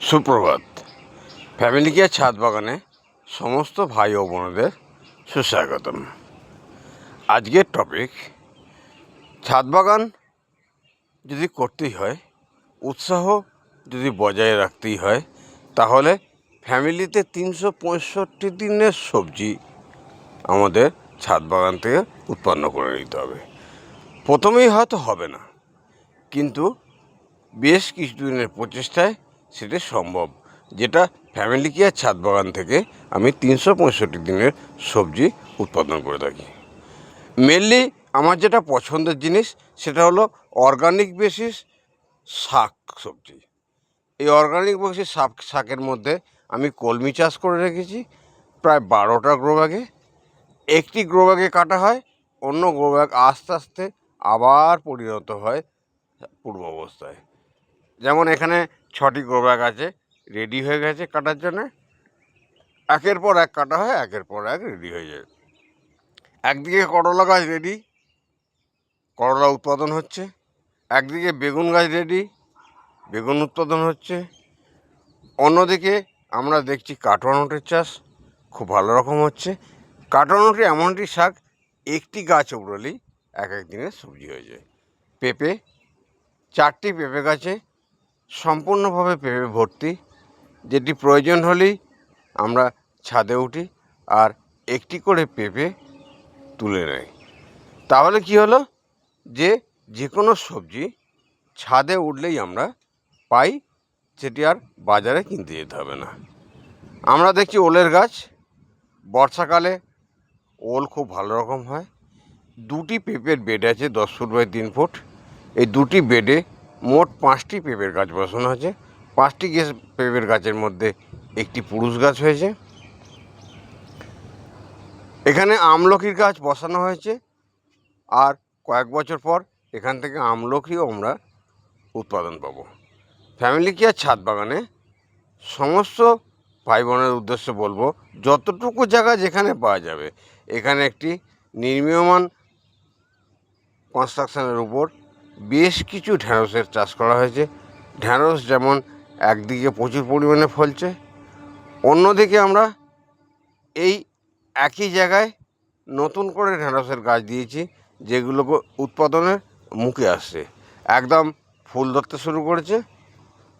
সুপ্রভাত। Family care ছাদ বাগানে সমস্ত ভাই ও বোনদের সুস্বাগতম। আজকের টপিক, ছাদ বাগান যদি করতেই হয়, উৎসাহ যদি বজায় রাখতেই হয়, তাহলে ফ্যামিলিতে 365 দিনের সবজি আমাদের ছাদ বাগান থেকে উৎপন্ন করে নিতে হবে। প্রথমেই হয়তো হবে না, কিন্তু বেশ কিছুদিনের প্রচেষ্টায় সেটা সম্ভব, যেটা ফ্যামিলি কেয়ার ছাদ বাগান থেকে আমি 365 দিনের সবজি উৎপাদন করে থাকি। মেনলি আমার যেটা পছন্দের জিনিস সেটা হলো অর্গানিক বেসিস শাক সবজি। এই অর্গানিক বেসিস শাকের মধ্যে আমি কলমি চাষ করে রেখেছি প্রায় 12টা গ্রো ব্যাগে। একটি গ্রো ব্যাগে কাটা হয়, অন্য গ্রো ব্যাগ আস্তে আস্তে আবার পরিণত হয় পূর্ব অবস্থায়। যেমন এখানে 6টি গ্রো ব্যাগ আছে, রেডি হয়ে গেছে কাটার জন্যে। একের পর এক কাটা হয়, একের পর এক রেডি হয়ে যায়। একদিকে করলা গাছ রেডি, করলা উৎপাদন হচ্ছে। একদিকে বেগুন গাছ রেডি, বেগুন উৎপাদন হচ্ছে। অন্যদিকে আমরা দেখছি কাটোয়ানোটের চাষ খুব ভালো রকম হচ্ছে। কাটোয়ানোটে এমন একটি শাক, একটি গাছ উড়লেই এক এক দিনের সবজি হয়ে যায়। পেঁপে, 4টি পেঁপে গাছে সম্পূর্ণভাবে পেঁপে ভর্তি, যেটি প্রয়োজন হলেই আমরা ছাদে উঠি আর একটি করে পেঁপে তুলে নেই। তাহলে কি হলো, যে কোনো সবজি ছাদে উঠলেই আমরা পাই, সেটি আর বাজারে কিনতে যেতে হবে না। আমরা দেখছি ওলের গাছ, বর্ষাকালে ওল খুব ভালো রকম হয়। 2টি পেঁপের বেড আছে 10 ফুট বাই 3 ফুট। এই 2টি বেডে মোট 5টি পেঁপের গাছ বসানো হয়েছে। 5টি পেঁপের গাছের মধ্যে একটি পুরুষ গাছ হয়েছে। এখানে আমলকির গাছ বসানো হয়েছে, আর কয়েক বছর পর এখান থেকে আমলকিও আমরা উৎপাদন পাবো। ফ্যামিলি কেয়ার ছাদ বাগানে সমস্ত ভাই বোনের উদ্দেশ্যে বলবো, যতটুকু জায়গা যেখানে পাওয়া যাবে, এখানে একটি নির্মীয়মান কনস্ট্রাকশনের উপর বেশ কিছু ঢ্যাঁড়সের চাষ করা হয়েছে। ঢ্যাঁড়স যেমন একদিকে প্রচুর পরিমাণে ফলছে, অন্যদিকে আমরা এই একই জায়গায় নতুন করে ঢ্যাঁড়সের গাছ দিয়েছি, যেগুলোকে উৎপাদনের মুখে আসছে, একদম ফুল ধরতে শুরু করেছে।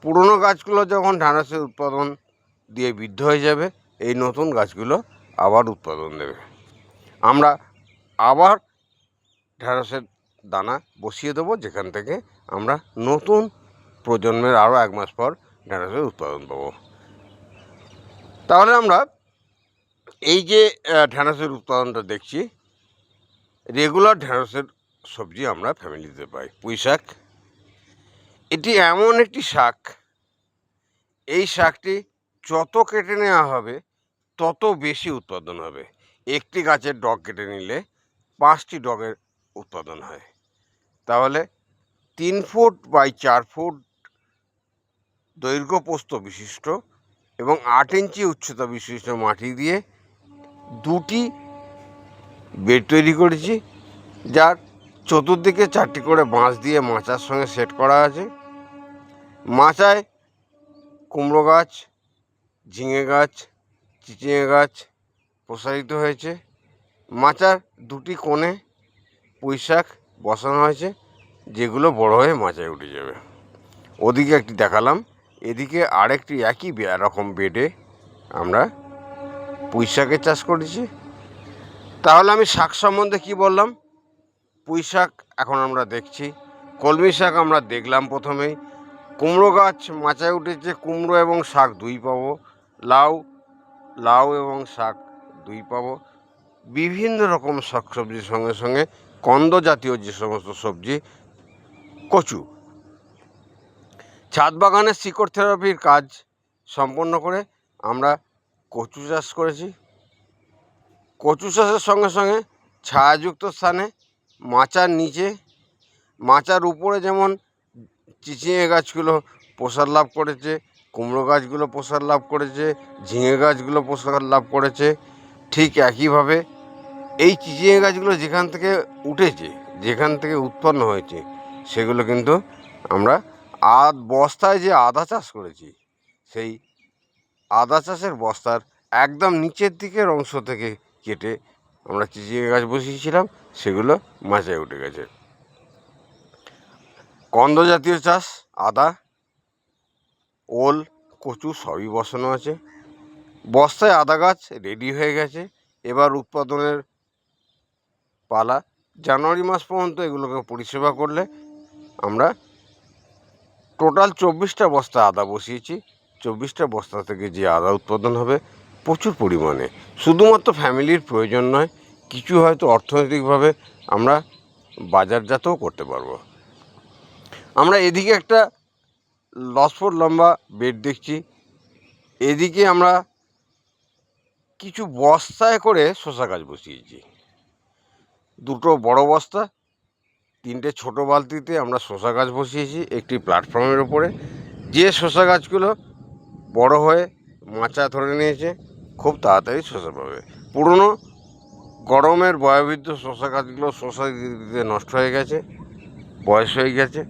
পুরনো গাছগুলো যখন ঢ্যাঁড়সের উৎপাদন দিয়ে বৃদ্ধ হয়ে যাবে, এই নতুন গাছগুলো আবার উৎপাদন দেবে। আমরা আবার ঢ্যাঁড়সের দানা বসিয়ে দেবো, যেখান থেকে আমরা নতুন প্রজন্মের আরও 1 মাস পর ঢ্যাঁড়সের উৎপাদন পাবো। তাহলে আমরা এই যে ঢ্যাঁড়সের উৎপাদনটা দেখছি, রেগুলার ঢ্যাঁড়সের সবজি আমরা ফ্যামিলিতে পাই। পুঁই শাক, এটি এমন একটি শাক, এই শাকটি যত কেটে নেওয়া হবে তত বেশি উৎপাদন হবে। একটি গাছের ডগ কেটে নিলে 5টি ডগের উৎপাদন হয়। তাহলে 3 ফুট বাই 4 ফুট দৈর্ঘ্য প্রস্থ বিশিষ্ট এবং 8 ইঞ্চি উচ্চতা বিশিষ্ট মাটি দিয়ে 2টি বেড তৈরি করেছি, যার চতুর্দিকে 4টি করে বাঁশ দিয়ে মাচার সঙ্গে সেট করা আছে। মাচায় কুমড়ো গাছ, ঝিঙে গাছ, চিচিঙে গাছ প্রসারিত হয়েছে। মাচার 2টি কোণে পুঁই শাক বসানো হয়েছে, যেগুলো বড় হয়ে মাচায় উঠে যাবে। ওদিকে একটি দেখালাম, এদিকে আরেকটি একই রকম বেডে আমরা পুঁই শাকের চাষ করেছি। তাহলে আমি শাক সম্বন্ধে কি বললাম? পুঁই শাক এখন আমরা দেখছি, কলমি শাক আমরা দেখলাম প্রথমেই, কুমড়ো গাছ মাচায় উঠেছে, কুমড়ো এবং শাক 2 পাবো, লাউ এবং শাক 2 পাবো। বিভিন্ন রকম শাক সবজির সঙ্গে সঙ্গে কন্দ জাতীয় যে সমস্ত সবজি, কচু। ছাদ বাগানের শিকড় থেরাপির কাজ সম্পন্ন করে আমরা কচু চাষ করেছি। কচু চাষের সঙ্গে সঙ্গে ছায়াযুক্ত স্থানে, মাচার নিচে, মাচার উপরে যেমন চিচিঙে গাছগুলো প্রসার লাভ করেছে, কুমড়ো গাছগুলো প্রসার লাভ করেছে, ঝিঙে গাছগুলো প্রসার লাভ করেছে, ঠিক একইভাবে এই চিচিঙে গাছগুলো যেখান থেকে উঠেছে, যেখান থেকে উৎপন্ন হয়েছে, সেগুলো কিন্তু আমরা বস্তায় যে আদা চাষ করেছি, সেই আদা চাষের বস্তার একদম নিচের দিকের অংশ থেকে কেটে আমরা চিচিঙ্গা গাছ বসিয়েছিলাম, সেগুলো মাচায় উঠে গেছে। কন্দ জাতীয় চাষ, আদা, ওল, কচু সবই বসানো আছে। বস্তায় আদা গাছ রেডি হয়ে গেছে, এবার উৎপাদনের পালা। জানুয়ারি মাস পর্যন্ত এগুলোকে পরিষেবা করলে আমরা টোটাল 24টা বস্তা আদা বসিয়েছি। 24টা বস্তা থেকে যে আদা উৎপাদন হবে প্রচুর পরিমাণে, শুধুমাত্র ফ্যামিলির প্রয়োজন নয়, কিছু হয়তো অর্থনৈতিকভাবে আমরা বাজারজাতও করতে পারবো। আমরা এদিকে একটা 10 ফুট লম্বা বেড দেখছি, এদিকে আমরা কিছু বস্তায় করে শসা গাছ বসিয়েছি। দুটো বড় বস্তা, 3টে ছোট বালতিতে আমরা শসা গাছ বসিয়েছি একটি প্ল্যাটফর্মের ওপরে। যে শসা গাছগুলো বড় হয়ে মাচা ধরে নিয়েছে, খুব তাড়াতাড়ি শসা পাবে। পুরনো গরমের বয়োবৃদ্ধ শসা গাছগুলো শসা দিতে নষ্ট হয়ে গেছে, বয়স হয়ে গেছে।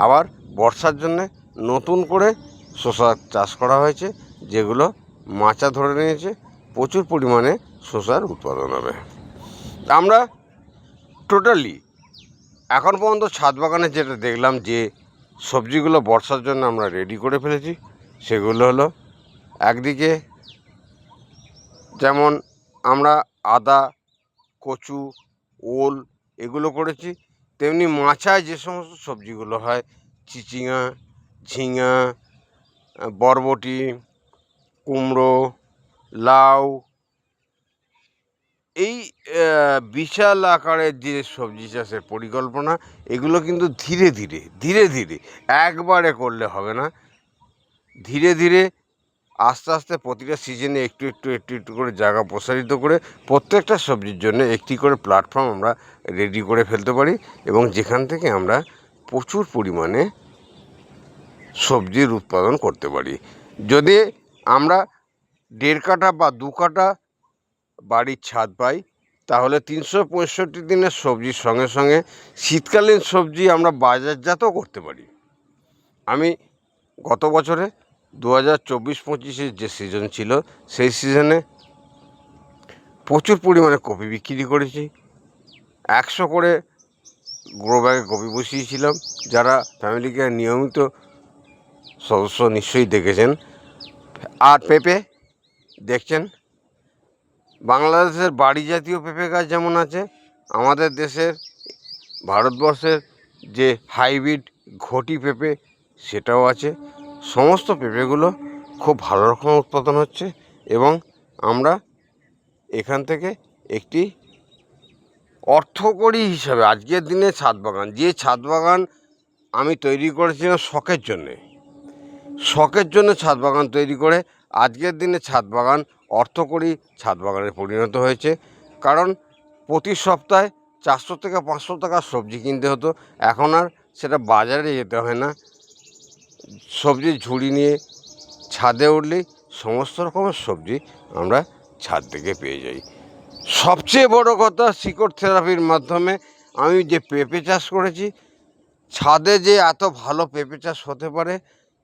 আবার বর্ষার জন্যে নতুন করে শসা চাষ করা হয়েছে, যেগুলো মাচা ধরে নিয়েছে, প্রচুর পরিমাণে শসার উৎপাদন হবে। আমরা টোটালি এখন পর্যন্ত ছাদ বাগানে যেটা দেখলাম, যে সবজিগুলো বর্ষার জন্য আমরা রেডি করে ফেলেছি, সেগুলো হলো একদিকে যেমন আমরা আদা, কচু, ওল এগুলো করেছি, তেমনি মাচায় যে সমস্ত সবজিগুলো হয়, চিচিঙা, ঝিঙা, বরবটি, কুমড়ো, লাউ, এই বিশাল আকারের যে সবজি চাষের পরিকল্পনা, এগুলো কিন্তু ধীরে ধীরে ধীরে ধীরে একবারে করলে হবে না। ধীরে ধীরে আস্তে আস্তে প্রতিটা সিজনে একটু একটু একটু একটু করে জায়গা প্রসারিত করে প্রত্যেকটা সবজির জন্য একটি করে প্ল্যাটফর্ম আমরা রেডি করে ফেলতে পারি, এবং যেখান থেকে আমরা প্রচুর পরিমাণে সবজির উৎপাদন করতে পারি। যদি আমরা 1.5 কাঠা বা 2 কাঠা বাড়ির ছাদ পাই, তাহলে 365 দিনের সবজির সঙ্গে সঙ্গে শীতকালীন সবজি আমরা বাজারজাতও করতে পারি। আমি গত বছরে 2024-25 যে সিজন ছিল, সেই সিজনে প্রচুর পরিমাণে কপি বিক্রি করেছি। 100 করে গ্রো ব্যাগে কপি বসিয়েছিলাম। যারা ফ্যামিলিকে নিয়মিত সদস্য নিশ্চয়ই দেখেছেন। আর পেঁপে দেখছেন, বাংলাদেশের বাড়ি জাতীয় পেঁপে গাছ যেমন আছে, আমাদের দেশের ভারতবর্ষের যে হাইব্রিড ঘটি পেঁপে সেটাও আছে। সমস্ত পেঁপেগুলো খুব ভালো রকম উৎপাদন হচ্ছে, এবং আমরা এখান থেকে একটি অর্থকরী হিসাবে আজকের দিনে ছাদ বাগান, যে ছাদ বাগান আমি তৈরি করেছিলাম শখের জন্য ছাদ বাগান তৈরি করে আজকের দিনে ছাদ বাগান অর্থকরী ছাদ বাগানে পরিণত হয়েছে। কারণ প্রতি সপ্তাহে 400 থেকে 500 টাকার সবজি কিনতে হতো, এখন আর সেটা বাজারে যেতে হয় না। সবজির ঝুড়ি নিয়ে ছাদে উঠলেই সমস্ত রকমের সবজি আমরা ছাদ থেকে পেয়ে যাই। সবচেয়ে বড় কথা, শিকড় থেরাপির মাধ্যমে আমি যে পেঁপে চাষ করেছি, ছাদে যে এত ভালো পেঁপে চাষ হতে পারে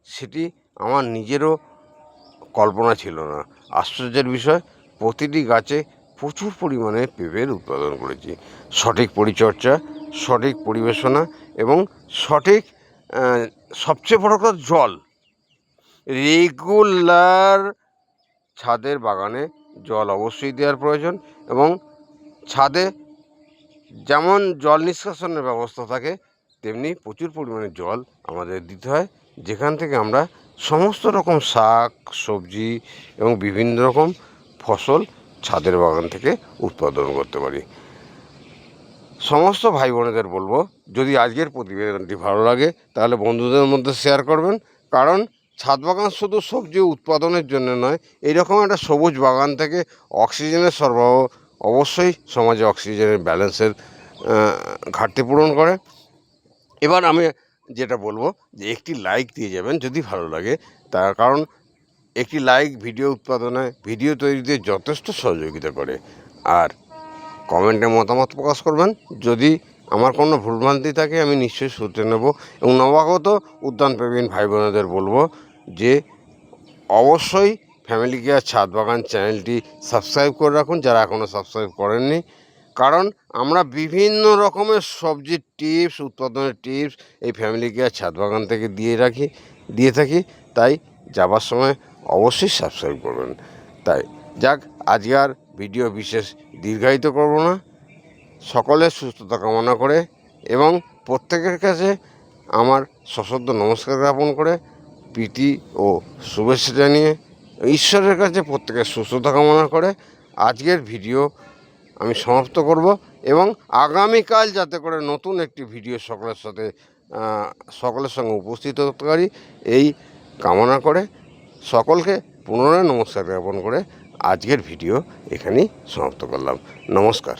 সেটি আমার নিজেরও কল্পনা ছিল না। আশ্চর্যের বিষয়, প্রতিটি গাছে প্রচুর পরিমাণে পেঁপের উৎপাদন করেছি। সঠিক পরিচর্যা, সঠিক পরিবেশনা এবং সঠিক সবচেয়ে বড় কথা জল, রেগুলার ছাদের বাগানে জল অবশ্যই দেওয়ার প্রয়োজন, এবং ছাদে যেমন জল নিষ্কাশনের ব্যবস্থা থাকে, তেমনি প্রচুর পরিমাণে জল আমাদের দিতে হয়, যেখান থেকে আমরা সমস্ত রকম শাক সবজি এবং বিভিন্ন রকম ফসল ছাদের বাগান থেকে উৎপাদন করতে পারি। সমস্ত ভাই বোনেদের বলবো, যদি আজকের প্রতিবেদনটি ভালো লাগে তাহলে বন্ধুদের মধ্যে শেয়ার করবেন। কারণ ছাদ বাগান শুধু সবজি উৎপাদনের জন্য নয়, এইরকম একটা সবুজ বাগান থেকে অক্সিজেনের সরবরাহ অবশ্যই সমাজে অক্সিজেনের ব্যালেন্সের ঘাটতি পূরণ করে। এবার আমি যেটা বলবো, যে একটি লাইক দিয়ে যাবেন যদি ভালো লাগে, তার কারণ একটি লাইক ভিডিও উৎপাদনে, ভিডিও তৈরিতে যথেষ্ট সহযোগিতা করে। আর কমেন্টে মতামত প্রকাশ করবেন। যদি আমার কোনো ভুলভ্রান্তি থাকে আমি নিশ্চয়ই শুধরে নেব। এবং নবাগত উদ্যানপ্রেমী ভাই বোনেদের বলবো যে অবশ্যই ফ্যামিলি কেয়ার ছাদ বাগান চ্যানেলটি সাবস্ক্রাইব করে রাখুন যারা এখনও সাবস্ক্রাইব করেননি, কারণ আমরা বিভিন্ন রকমের সবজির টিপস, উৎপাদনের টিপস এই ফ্যামিলি কেয়ার ছাদ বাগান থেকে দিয়ে থাকি। তাই যাবার সময় অবশ্যই সাবস্ক্রাইব করবেন। তাই যাক, আজকে আর ভিডিও বিশেষ দীর্ঘায়িত করব না। সকলের সুস্থতা কামনা করে এবং প্রত্যেকের কাছে আমার সশ্রদ্ধ নমস্কার জ্ঞাপন করে, প্রীতি ও শুভেচ্ছা জানিয়ে, ঈশ্বরের কাছে প্রত্যেকের সুস্থতা কামনা করে আজকের ভিডিও আমি সমাপ্ত করব এবং আগামীকাল যাতে করে নতুন একটি ভিডিও সকলের সঙ্গে উপস্থিত হতে পারি এই কামনা করে সকলকে পুনরায় নমস্কার জ্ঞাপন করে আজকের ভিডিও এখানেই সমাপ্ত করলাম। নমস্কার।